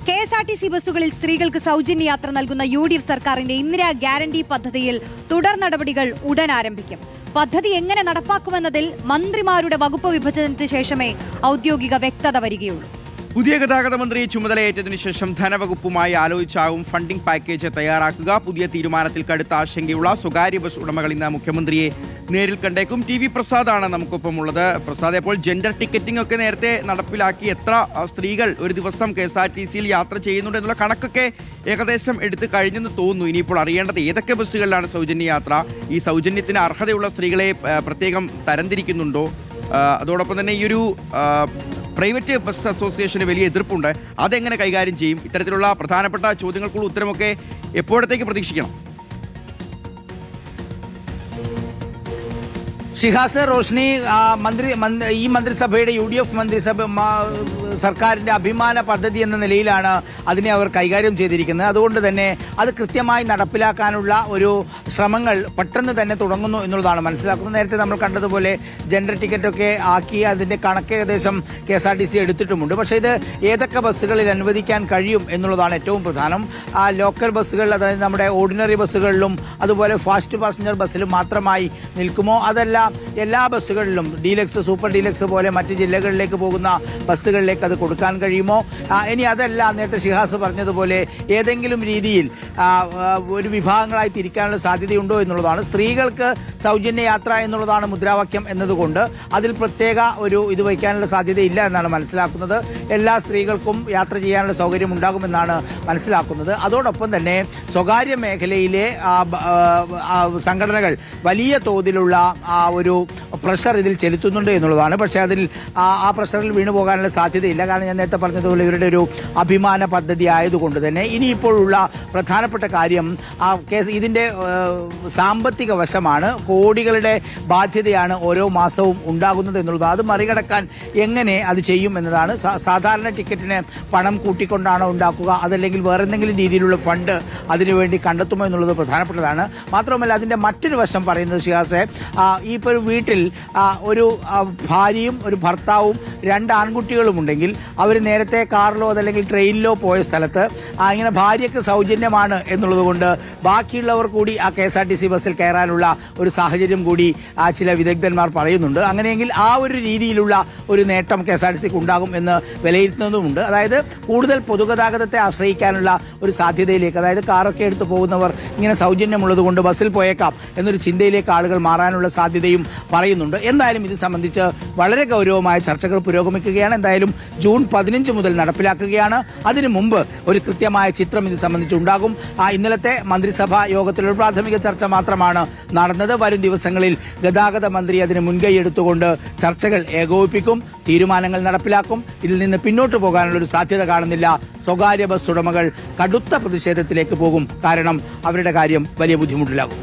KSRTC ബസ്സുകളിൽ സ്ത്രീകൾക്ക് സൗജന്യ യാത്ര നൽകുന്ന യു.ഡി.എഫ് സർക്കാരിന്റെ ഇന്ദിരാ ഗ്യാരണ്ടി പദ്ധതിയിൽ തുടർ നടപടികൾ ഉടൻ ആരംഭിക്കും. പദ്ധതി എങ്ങനെ നടപ്പാക്കുമെന്നതിൽ മന്ത്രിമാരുടെ വകുപ്പ് വിഭജനത്തിന് ശേഷമേ ഔദ്യോഗിക വ്യക്തത വരികയുള്ളൂ. പുതിയ ഗതാഗത മന്ത്രി ചുമതലയേറ്റതിനു ശേഷം ധനവകുപ്പുമായി ആലോചിച്ചാവും ഫണ്ടിംഗ് പാക്കേജ് തയ്യാറാക്കുക. പുതിയ തീരുമാനത്തിൽ കടുത്ത ആശങ്കയുള്ള സ്വകാര്യ ബസ് ഉടമകൾ ഇന്ന് മുഖ്യമന്ത്രിയെ നേരിൽ കണ്ടേക്കും. ടി.വി. പ്രസാദാണ് നമുക്കൊപ്പം ഉള്ളത്. പ്രസാദ്, ഇപ്പോൾ ജെൻഡർ ടിക്കറ്റിംഗ് ഒക്കെ നേരത്തെ നടപ്പിലാക്കി എത്ര സ്ത്രീകൾ ഒരു ദിവസം കെ.എസ്.ആർ.ടി.സിയിൽ യാത്ര ചെയ്യുന്നുണ്ട് എന്നുള്ള കണക്കൊക്കെ ഏകദേശം എടുത്തു കഴിഞ്ഞെന്ന് തോന്നുന്നു. ഇനിയിപ്പോൾ അറിയേണ്ടത് ഏതൊക്കെ ബസ്സുകളിലാണ് സൗജന്യ യാത്ര, ഈ സൗജന്യത്തിന് അർഹതയുള്ള സ്ത്രീകളെ പ്രത്യേകം തരംതിരിക്കുന്നുണ്ടോ, അതോടൊപ്പം തന്നെ ഈ ഒരു പ്രൈവറ്റ് ബസ് അസോസിയേഷന് വലിയ എതിർപ്പുണ്ട്, അതെങ്ങനെ കൈകാര്യം ചെയ്യും? ഇത്തരത്തിലുള്ള പ്രധാനപ്പെട്ട ചോദ്യങ്ങൾക്കുള്ള ഉത്തരമൊക്കെ എപ്പോഴത്തേക്ക് പ്രതീക്ഷിക്കണം? ഷിഹാസ്, റോഷ്നി, ഈ മന്ത്രിസഭയുടെ UDF മന്ത്രിസഭ സർക്കാരിന്റെ അഭിമാന പദ്ധതി എന്ന നിലയിലാണ് അതിനെ അവർ കൈകാര്യം ചെയ്തിരിക്കുന്നത്. അതുകൊണ്ട് തന്നെ അത് കൃത്യമായി നടപ്പിലാക്കാനുള്ള ഒരു ശ്രമങ്ങൾ പെട്ടെന്ന് തന്നെ തുടങ്ങുന്നു എന്നുള്ളതാണ് മനസ്സിലാക്കുന്നത്. നേരത്തെ നമ്മൾ കണ്ടതുപോലെ ജെൻഡർ ടിക്കറ്റൊക്കെ ആക്കി അതിന്റെ കണക്ക് ഏകദേശം KSRTC എടുത്തിട്ടുമുണ്ട്. പക്ഷേ ഇത് ഏതൊക്കെ ബസ്സുകളിൽ അനുവദിക്കാൻ കഴിയും എന്നുള്ളതാണ് ഏറ്റവും പ്രധാനം. ലോക്കൽ ബസ്സുകൾ, അതായത് നമ്മുടെ ഓർഡിനറി ബസ്സുകളിലും അതുപോലെ ഫാസ്റ്റ് പാസഞ്ചർ ബസ്സിലും മാത്രമായി നിൽക്കുമോ, അതല്ല എല്ലാ ബസ്സുകളിലും ഡീലക്സ്, സൂപ്പർ ഡീലക്സ് പോലെ മറ്റ് ജില്ലകളിലേക്ക് പോകുന്ന ബസ്സുകളിലേക്ക് അത് കൊടുക്കാൻ കഴിയുമോ? ഇനി അതല്ല, നേരത്തെ ഷിഹാസ് പറഞ്ഞതുപോലെ ഏതെങ്കിലും രീതിയിൽ ഒരു വിഭാഗങ്ങളായി തിരിക്കാനുള്ള സാധ്യതയുണ്ടോ എന്നുള്ളതാണ്. സ്ത്രീകൾക്ക് സൗജന്യ യാത്ര എന്നുള്ളതാണ് മുദ്രാവാക്യം എന്നതുകൊണ്ട് അതിൽ പ്രത്യേക ഒരു ഇത് വയ്ക്കാനുള്ള സാധ്യതയില്ല എന്നാണ് മനസ്സിലാക്കുന്നത്. എല്ലാ സ്ത്രീകൾക്കും യാത്ര ചെയ്യാനുള്ള സൗകര്യം ഉണ്ടാകുമെന്നാണ് മനസ്സിലാക്കുന്നത്. അതോടൊപ്പം തന്നെ സ്വകാര്യ മേഖലയിലെ സംഘടനകൾ വലിയ തോതിലുള്ള ഒരു പ്രഷർ ഇതിൽ ചെലുത്തുന്നുണ്ട് എന്നുള്ളതാണ്. പക്ഷേ അതിൽ ആ പ്രഷറിൽ വീണുപോകാനുള്ള സാധ്യതയില്ല. കാരണം ഞാൻ നേരത്തെ പറഞ്ഞതുപോലെ ഇവരുടെ ഒരു അഭിമാന പദ്ധതി ആയതുകൊണ്ട് തന്നെ ഇനിയിപ്പോഴുള്ള പ്രധാനപ്പെട്ട കാര്യം ഇതിന്റെ സാമ്പത്തിക വശമാണ്. കോടികളുടെ ബാധ്യതയാണ് ഓരോ മാസവും ഉണ്ടാകുന്നത് എന്നുള്ളതാണ്. അത് മറികടക്കാൻ എങ്ങനെ അത് ചെയ്യും എന്നതാണ്. സാധാരണ ടിക്കറ്റിന് പണം കൂട്ടിക്കൊണ്ടാണോ ഉണ്ടാക്കുക, അതല്ലെങ്കിൽ വേറെന്തെങ്കിലും രീതിയിലുള്ള ഫണ്ട് അതിനുവേണ്ടി കണ്ടെത്തുമോ എന്നുള്ളത് പ്രധാനപ്പെട്ടതാണ്. മാത്രമല്ല അതിന്റെ മറ്റൊരു വശം പറയുന്നത് ഷിഹാസെ, ഈ ഒരു വീട്ടിൽ ഒരു ഭാര്യയും ഒരു ഭർത്താവും 2 ആൺകുട്ടികളും ഉണ്ടെങ്കിൽ അവർ നേരത്തെ കാറിലോ അതല്ലെങ്കിൽ ട്രെയിനിലോ പോയ സ്ഥലത്ത് ഇങ്ങനെ ഭാര്യയ്ക്ക് സൗജന്യമാണ് എന്നുള്ളത് കൊണ്ട് ബാക്കിയുള്ളവർ കൂടി ആ KSRTC ബസ്സിൽ കയറാനുള്ള ഒരു സാഹചര്യം കൂടി ചില വിദഗ്ധന്മാർ പറയുന്നുണ്ട്. അങ്ങനെയെങ്കിൽ ആ ഒരു രീതിയിലുള്ള ഒരു നേട്ടം KSRTCക്ക് ഉണ്ടാകും എന്ന് വിലയിരുത്തുന്നതുമുണ്ട്. അതായത് കൂടുതൽ പൊതുഗതാഗതത്തെ ആശ്രയിക്കാനുള്ള ഒരു സാധ്യതയിലേക്ക്, അതായത് കാറൊക്കെ എടുത്ത് പോകുന്നവർ ഇങ്ങനെ സൗജന്യമുള്ളത് കൊണ്ട് ബസ്സിൽ പോയേക്കാം എന്നൊരു ചിന്തയിലേക്ക് ആളുകൾ മാറാനുള്ള സാധ്യതയും പറയുന്നുണ്ട്. എന്തായാലും ഇത് സംബന്ധിച്ച് വളരെ ഗൗരവമായ ചർച്ചകൾ പുരോഗമിക്കുകയാണ്. എന്തായാലും ജൂൺ 15 മുതൽ നടപ്പിലാക്കുകയാണ്. അതിനു മുമ്പ് ഒരു കൃത്യമായ ചിത്രം ഇത് സംബന്ധിച്ച് ഉണ്ടാകും. ഇന്നലത്തെ മന്ത്രിസഭാ യോഗത്തിലൊരു പ്രാഥമിക ചർച്ച മാത്രമാണ് നടന്നത്. വരും ദിവസങ്ങളിൽ ഗതാഗത മന്ത്രി അതിന് മുൻകൈ എടുത്തുകൊണ്ട് ചർച്ചകൾ ഏകോപിപ്പിക്കും, തീരുമാനങ്ങൾ നടപ്പിലാക്കും. ഇതിൽ നിന്ന് പിന്നോട്ട് പോകാനുള്ള ഒരു സാധ്യത കാണുന്നില്ല. സ്വകാര്യ ബസ് ഉടമകൾ കടുത്ത പ്രതിഷേധത്തിലേക്ക് പോകും. കാരണം അവരുടെ കാര്യം വലിയ ബുദ്ധിമുട്ടിലാകും.